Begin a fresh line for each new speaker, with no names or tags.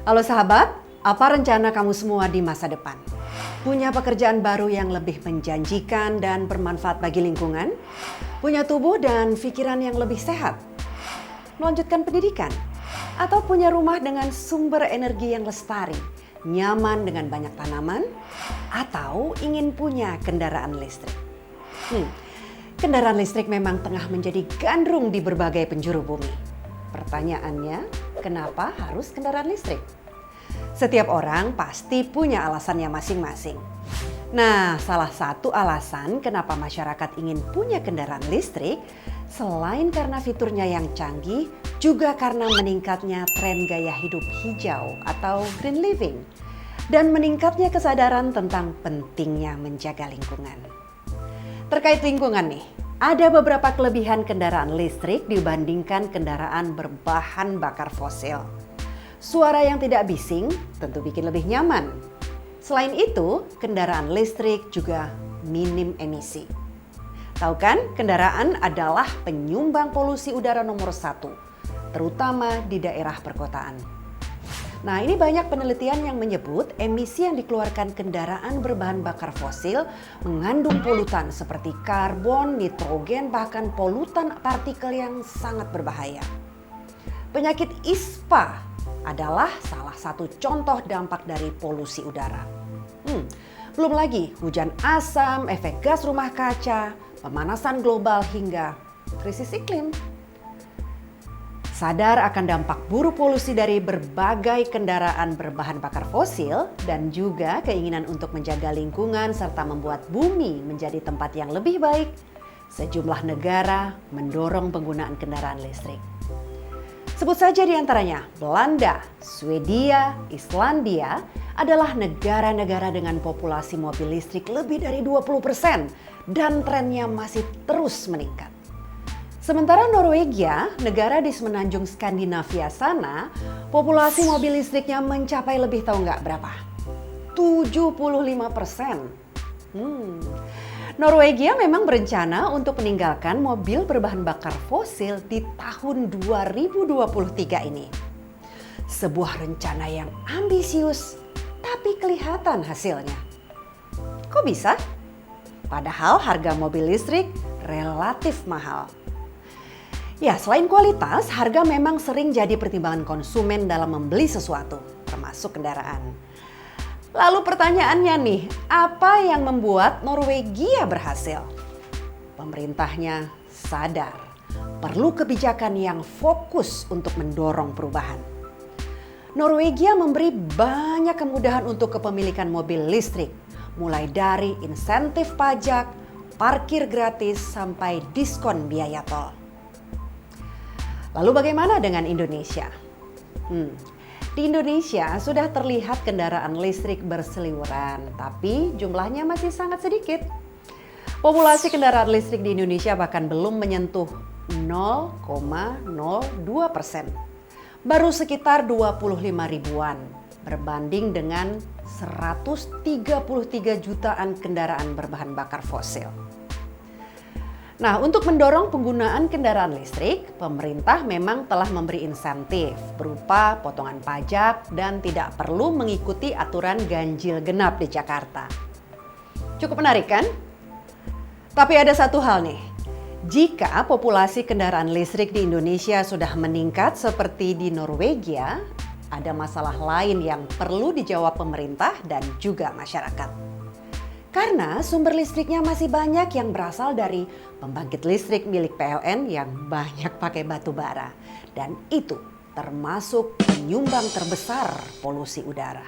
Halo sahabat, apa rencana kamu semua di masa depan? Punya pekerjaan baru yang lebih menjanjikan dan bermanfaat bagi lingkungan? Punya tubuh dan pikiran yang lebih sehat? Melanjutkan pendidikan? Atau punya rumah dengan sumber energi yang lestari, nyaman dengan banyak tanaman? Atau ingin punya kendaraan listrik? Kendaraan listrik memang tengah menjadi gandrung di berbagai penjuru bumi. Pertanyaannya, kenapa harus kendaraan listrik? Setiap orang pasti punya alasannya masing-masing. Nah, salah satu alasan kenapa masyarakat ingin punya kendaraan listrik, selain karena fiturnya yang canggih, juga karena meningkatnya tren gaya hidup hijau atau green living, dan meningkatnya kesadaran tentang pentingnya menjaga lingkungan. Terkait lingkungan nih, ada beberapa kelebihan kendaraan listrik dibandingkan kendaraan berbahan bakar fosil. Suara yang tidak bising tentu bikin lebih nyaman. Selain itu, kendaraan listrik juga minim emisi. Tahu kan, kendaraan adalah penyumbang polusi udara nomor 1, terutama di daerah perkotaan. Nah, ini banyak penelitian yang menyebut emisi yang dikeluarkan kendaraan berbahan bakar fosil mengandung polutan seperti karbon, nitrogen, bahkan polutan partikel yang sangat berbahaya. Penyakit ISPA adalah salah satu contoh dampak dari polusi udara. Belum lagi hujan asam, efek gas rumah kaca, pemanasan global hingga krisis iklim. Sadar akan dampak buruk polusi dari berbagai kendaraan berbahan bakar fosil dan juga keinginan untuk menjaga lingkungan serta membuat bumi menjadi tempat yang lebih baik, sejumlah negara mendorong penggunaan kendaraan listrik. Sebut saja di antaranya Belanda, Swedia, Islandia adalah negara-negara dengan populasi mobil listrik lebih dari 20% dan trennya masih terus meningkat. Sementara Norwegia, negara di semenanjung Skandinavia sana, populasi mobil listriknya mencapai lebih tahu nggak berapa? 75%. Norwegia memang berencana untuk meninggalkan mobil berbahan bakar fosil di tahun 2023 ini. Sebuah rencana yang ambisius, tapi kelihatan hasilnya. Kok bisa? Padahal harga mobil listrik relatif mahal. Ya, selain kualitas, harga memang sering jadi pertimbangan konsumen dalam membeli sesuatu, termasuk kendaraan. Lalu pertanyaannya nih, apa yang membuat Norwegia berhasil? Pemerintahnya sadar, perlu kebijakan yang fokus untuk mendorong perubahan. Norwegia memberi banyak kemudahan untuk kepemilikan mobil listrik, mulai dari insentif pajak, parkir gratis, sampai diskon biaya tol. Lalu bagaimana dengan Indonesia? Di Indonesia sudah terlihat kendaraan listrik berseliweran, tapi jumlahnya masih sangat sedikit. Populasi kendaraan listrik di Indonesia bahkan belum menyentuh 0,02%. Baru sekitar 25 ribuan, berbanding dengan 133 jutaan kendaraan berbahan bakar fosil. Nah, untuk mendorong penggunaan kendaraan listrik, pemerintah memang telah memberi insentif berupa potongan pajak dan tidak perlu mengikuti aturan ganjil genap di Jakarta. Cukup menarik kan? Tapi ada satu hal nih, jika populasi kendaraan listrik di Indonesia sudah meningkat seperti di Norwegia, ada masalah lain yang perlu dijawab pemerintah dan juga masyarakat. Karena sumber listriknya masih banyak yang berasal dari pembangkit listrik milik PLN yang banyak pakai batu bara. Dan itu termasuk penyumbang terbesar polusi udara.